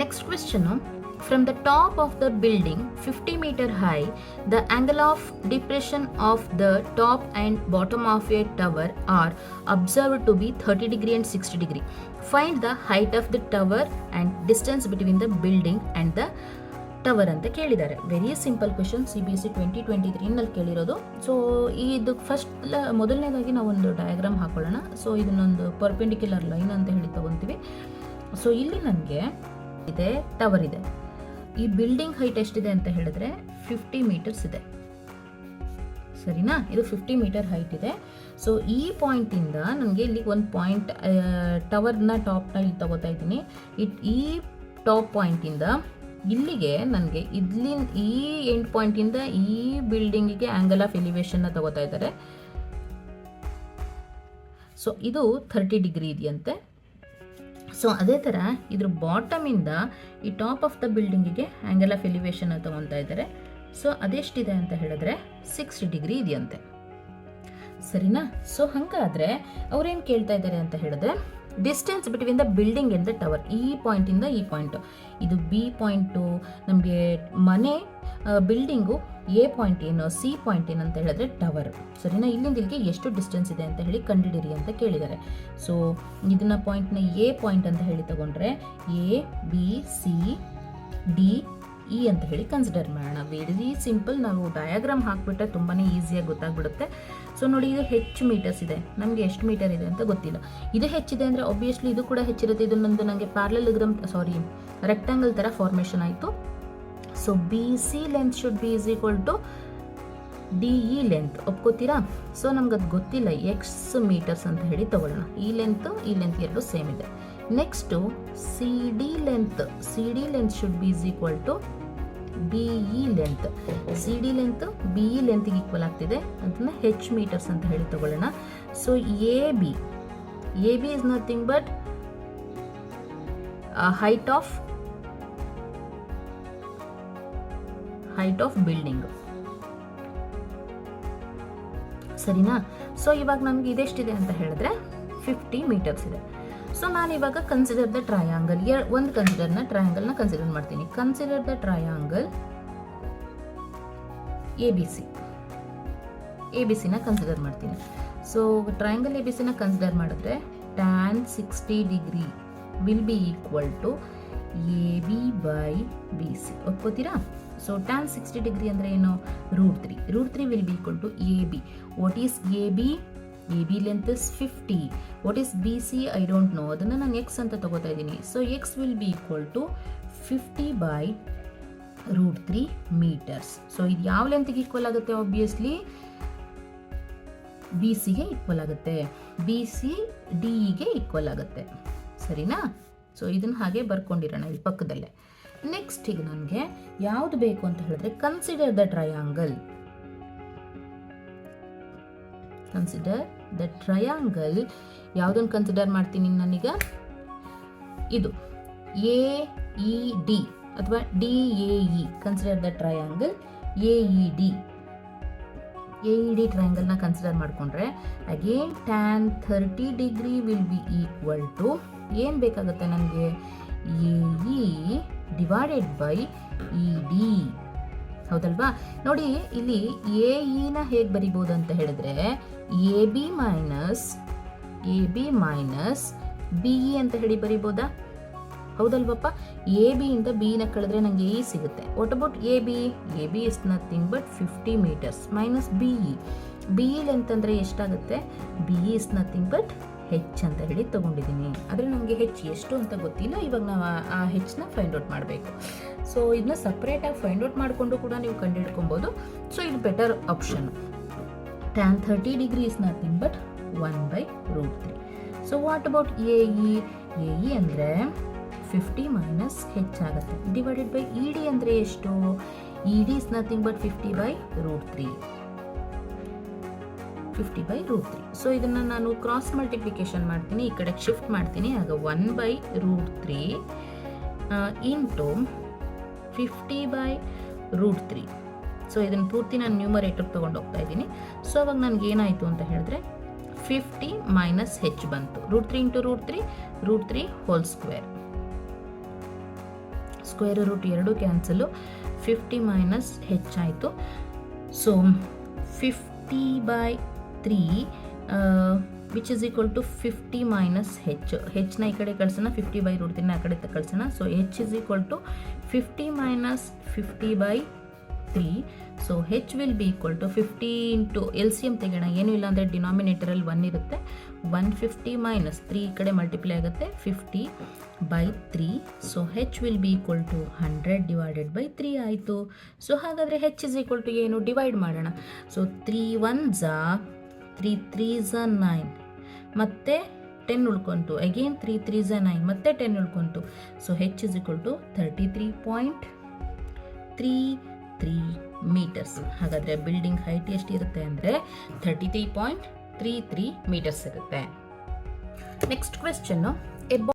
Next question. From the top of the building 50-meter high, the angle of depression of the top and bottom of a tower are observed to be 30 degree and 60 degree. Find the height of the tower and distance between the building and the tower ಅಂತ ಕೇಳಿದ್ದಾರೆ. Very simple question, CBSE 2023ನಲ್ಲಿ ಕೇಳಿರೋದು. So ಇದು ಮೊದಲನೇದಾಗಿ ನಾವೊಂದು diagram ಹಾಕೊಳ್ಳೋಣ. So ಇದನ್ನೊಂದು perpendicular line ಅಂತ ಹೇಳಿ ತಗೊತೀವಿ. ಸೊ ಇಲ್ಲಿ ನನಗೆ ಇದೆ ಟವರ್ ಇದೆ. ಈ ಬಿಲ್ಡಿಂಗ್ ಹೈಟ್ ಎಷ್ಟಿದೆ ಅಂತ ಹೇಳಿದ್ರೆ 50 ಮೀಟರ್ಸ್ ಇದೆ, ಸರಿನಾ? ಇದು 50 ಮೀಟರ್ ಹೈಟ್ ಇದೆ. ಸೊ ಈ ಪಾಯಿಂಟಿಂದ ನನಗೆ ಇಲ್ಲಿ ಒಂದು ಪಾಯಿಂಟ್ ಟವರ್ನ ಟಾಪ್ನ ಇಲ್ಲಿ ತಗೋತಾ ಇದ್ದೀನಿ. ಈ ಟಾಪ್ ಪಾಯಿಂಟಿಂದ ಇಲ್ಲಿಗೆ ನನಗೆ ಈ ಎಂಡ್ ಪಾಯಿಂಟಿಂದ ಈ ಬಿಲ್ಡಿಂಗಿಗೆ ಆಂಗಲ್ ಆಫ್ ಎಲಿವೇಶನ್ನ ತಗೋತಾ ಇದ್ದಾರೆ. ಸೊ ಇದು 30 ಡಿಗ್ರಿ ಇದೆಯಂತೆ. ಸೊ ಅದೇ ಥರ ಇದ್ರ ಬಾಟಮಿಂದ ಈ ಟಾಪ್ ಆಫ್ ದ ಬಿಲ್ಡಿಂಗಿಗೆ ಆಂಗಲ್ ಆಫ್ ಎಲಿವೇಶನ್ ತಗೊತಾ ಇದ್ದಾರೆ. ಸೊ ಅದೆಷ್ಟಿದೆ ಅಂತ ಹೇಳಿದ್ರೆ 60 ಡಿಗ್ರಿ ಇದೆಯಂತೆ, ಸರಿನಾ? ಸೊ ಹಾಗಾದರೆ ಅವ್ರೇನು ಕೇಳ್ತಾ ಇದ್ದಾರೆ ಅಂತ ಹೇಳಿದ್ರೆ distance between the building and the tower. ಈ ಪಾಯಿಂಟಿಂದ ಈ ಪಾಯಿಂಟು, ಇದು ಬಿ ಪಾಯಿಂಟು, ನಮಗೆ ಮನೆ ಬಿಲ್ಡಿಂಗು ಎ ಪಾಯಿಂಟ್ ಏನು, ಸಿ ಪಾಯಿಂಟ್ ಏನು ಅಂತ ಹೇಳಿದ್ರೆ ಟವರ್, ಸರಿನಾ? ಇಲ್ಲಿಂದ ಇಲ್ಲಿಗೆ ಎಷ್ಟು ಡಿಸ್ಟೆನ್ಸ್ ಇದೆ ಅಂತ ಹೇಳಿ ಕಂಡುಹಿಡಿಯಿರಿ ಅಂತ ಕೇಳಿದ್ದಾರೆ. ಸೊ ಇದನ್ನ ಪಾಯಿಂಟ್ನ ಎ ಪಾಯಿಂಟ್ ಅಂತ ಹೇಳಿ ತಗೊಂಡ್ರೆ A B C D E ಅಂತ ಹೇಳಿ ಕನ್ಸಿಡರ್ ಮಾಡೋಣ. ವೆರಿ ಸಿಂಪಲ್, ನಾವು ಡಯಾಗ್ರಾಮ್ ಹಾಕ್ಬಿಟ್ರೆ ತುಂಬಾ ಈಸಿಯಾಗಿ ಗೊತ್ತಾಗ್ಬಿಡುತ್ತೆ. ಸೊ ನೋಡಿ, ಇದು ಹೆಚ್ಚು ಮೀಟರ್ಸ್ ಇದೆ, ನಮಗೆ ಎಷ್ಟು ಮೀಟರ್ ಇದೆ ಅಂತ ಗೊತ್ತಿಲ್ಲ. ಇದು ಹೆಚ್ಚಿದೆ ಅಂದರೆ ಆಬ್ವಿಯಸ್ಲಿ ಇದು ಕೂಡ ಹೆಚ್ಚಿರುತ್ತೆ. ಇದನ್ನೊಂದು ನನಗೆ ರೆಕ್ಟಾಂಗಲ್ ಥರ ಫಾರ್ಮೇಷನ್ ಆಯಿತು. So B C length should be is equal to D E length, ಒಪ್ಕೋತೀರಾ? ಸೊ ನಮ್ಗೆ ಅದು ಗೊತ್ತಿಲ್ಲ, ಎಕ್ಸ್ ಮೀಟರ್ಸ್ ಅಂತ ಹೇಳಿ ತಗೊಳ್ಳೋಣ. ಈ ಲೆಂತ್ ಎರಡು ಸೇಮ್ ಇದೆ. Next C D length should be is equal to B E length. C D length B E ಲೆಂತ್ಗೆ ಈಕ್ವಲ್ ಆಗ್ತಿದೆ, ಅದನ್ನ ಹೆಚ್ ಮೀಟರ್ಸ್ ಅಂತ ಹೇಳಿ ತಗೊಳ್ಳೋಣ. So A B is nothing but height of building, ಸರಿನಾ? So ಇವಾಗ ನಮ್ಗೆ ಇದೆಷ್ಟಿದೆ ಅಂತ ಹೇಳಿದ್ರೆ 50 ಮೀಟರ್ಸ್ ಇದೆ. ಸೊ ನಾನು ಇವಾಗ ಕನ್ಸಿಡರ್ ದ ಟ್ರಯಾಂಗಲ್, ಒಂದು ಟ್ರಯಾಂಗಲ್ನ ಕನ್ಸಿಡರ್ ಮಾಡ್ತೀನಿ. Consider the triangle A B ಸಿನ ಕನ್ಸಿಡರ್ ಮಾಡ್ತೀನಿ. ಸೊ ಟ್ರಯಾಂಗಲ್ ಎ ಬಿ ಸಿನ ಕನ್ಸಿಡರ್ ಮಾಡಿದ್ರೆ tan 60 degree will be equal to A B by B C, ಒಪ್ಕೋತೀರಾ? ಸೊ tan 60 ಡಿಗ್ರಿ ಅಂದರೆ ಏನು? √3 will be equal to A B. What is A B? AB length is 50. What is BC? I don't know. ಅದನ್ನು ನಾನು x ಅಂತ ತಗೋತಾ ಇದ್ದೀನಿ. So x will be equal to 50 by √3 meters. So ಇದು ಯಾವ ಲೆಂತ್ಗೆ equal ಆಗುತ್ತೆ? ಆಬ್ವಿಯಸ್ಲಿ BCಗೆ ಈಕ್ವಲ್ ಆಗುತ್ತೆ, BC DEಗೆ equal ಆಗುತ್ತೆ, ಸರಿನಾ? ಸೊ ಇದನ್ನು ಹಾಗೆ ಬರ್ಕೊಂಡಿರೋಣ ಇಲ್ಲಿ ಪಕ್ಕದಲ್ಲೇ. ನೆಕ್ಸ್ಟ್ ಈಗ ನನಗೆ ಯಾವುದು ಬೇಕು ಅಂತ ಹೇಳಿದ್ರೆ ಕನ್ಸಿಡರ್ ದ ಟ್ರಯಾಂಗಲ್. ಯಾವುದನ್ನು ಕನ್ಸಿಡರ್ ಮಾಡ್ತೀನಿ ನಾನೀಗ? ಇದು ಎ ಇ ಡಿ ಅಥವಾ D A E. Consider the triangle A E D ಟ್ರಯಾಂಗಲ್ನ ಕನ್ಸಿಡರ್ ಮಾಡಿಕೊಂಡ್ರೆ again tan 30 degree will be equal to ಏನು ಬೇಕಾಗುತ್ತೆ ನನಗೆ? A E divided by E D, ಹೌದಲ್ವಾ? ನೋಡಿ ಇಲ್ಲಿ ಎ ಇನ ಹೇಗೆ ಬರಿಬೋದು ಅಂತ ಹೇಳಿದ್ರೆ A B minus B E ಅಂತ ಹೇಳಿ ಬರಿಬೋದಾ? ಹೌದಲ್ವಪ್ಪ? ಎ ಬಿ ಇಂದ ಬಿ ನ ಕಳೆದ್ರೆ ನನಗೆ ಎ ಸಿಗುತ್ತೆ. What about A B is nothing but 50 meters minus B E length ಅಂದರೆ ಎಷ್ಟಾಗುತ್ತೆ? B E is nothing but H ಅಂತ ಹೇಳಿ ತೊಗೊಂಡಿದ್ದೀನಿ. ಆದರೆ ನನಗೆ ಹೆಚ್ ಎಷ್ಟು ಅಂತ ಗೊತ್ತಿಲ್ಲ. ಇವಾಗ ನಾವು ಆ ಹೆಚ್ನ ಫೈಂಡ್ ಔಟ್ ಮಾಡಬೇಕು. ಸೊ ಇದನ್ನ ಸಪ್ರೇಟಾಗಿ ಫೈಂಡ್ ಔಟ್ ಮಾಡಿಕೊಂಡು ಕೂಡ ನೀವು ಕಂಡುಹಿಡ್ಕೊಬೋದು. ಸೊ ಇದು better option. tan 30 degree is nothing but 1/√3. So what about A E ಅಂದರೆ 50 ಮೈನಸ್ ಹೆಚ್ ಆಗುತ್ತೆ, ಡಿವೈಡೆಡ್ ಬೈ ಇ ಡಿ ಅಂದರೆ ಎಷ್ಟು? E D is nothing but 50/√3. So ಇದನ್ನು ನಾನು ಕ್ರಾಸ್ ಮಲ್ಟಿಪ್ಲಿಕೇಶನ್ ಮಾಡ್ತೀನಿ, ಈ ಕಡೆ ಶಿಫ್ಟ್ ಮಾಡ್ತೀನಿ. ಆಗ 1/√3 ಇಂಟು 50/√3. ಸೊ ಇದನ್ನು ಪೂರ್ತಿ ನಾನು ನ್ಯೂಮರೇಟರ್ ತೊಗೊಂಡು ಹೋಗ್ತಾ ಇದ್ದೀನಿ. ಸೊ ಅವಾಗ ನನಗೆ ಏನಾಯಿತು ಅಂತ ಹೇಳಿದ್ರೆ 50 ಮೈನಸ್ ಹೆಚ್ ಬಂತು. √3 into √3 whole square. Square root 2 cancel, 50 minus h ಆಯಿತು. So 50/3 which is equal to 50 minus ಹೆಚ್ನ ಈ ಕಡೆ ಕಳ್ಸೋಣ, 50/√3 ಆ ಕಡೆ ಕಳ್ಸೋಣ. So h is equal to 50 minus 50/3. So H will be equal to 50 into LCM ತೆಗೆಯೋಣ, ಏನೂ ಇಲ್ಲ ಅಂದರೆ ಡಿನಾಮಿನೇಟರಲ್ಲಿ 1 ಇರುತ್ತೆ. 150 ಮೈನಸ್ 3 ಈ ಕಡೆ ಮಲ್ಟಿಪ್ಲೈ ಆಗುತ್ತೆ, 50/3. So H will be equal to 100/3 ಆಯಿತು. ಸೊ ಹಾಗಾದರೆ ಹೆಚ್ ಇಸ್ ಈಕ್ವಲ್ ಟು ಏನು, ಡಿವೈಡ್ ಮಾಡೋಣ. ಸೊ 3 1s 3 3s 9 ಮತ್ತು 10 ಉಳ್ಕೊಂತು, ಅಗೇನ್ 3 3s 9 ಮತ್ತು 10 ಉಳ್ಕೊಂತು. So h is equal to 33.33 metres. ಹಾಗಾದರೆ ಬಿಲ್ಡಿಂಗ್ ಹೈಟ್ ಎಷ್ಟಿರುತ್ತೆ ಅಂದರೆ 33.33 ಮೀಟರ್ಸ್ ಇರುತ್ತೆ. ನೆಕ್ಸ್ಟ್ ಕ್ವೆಶ್ಚನ್ನು,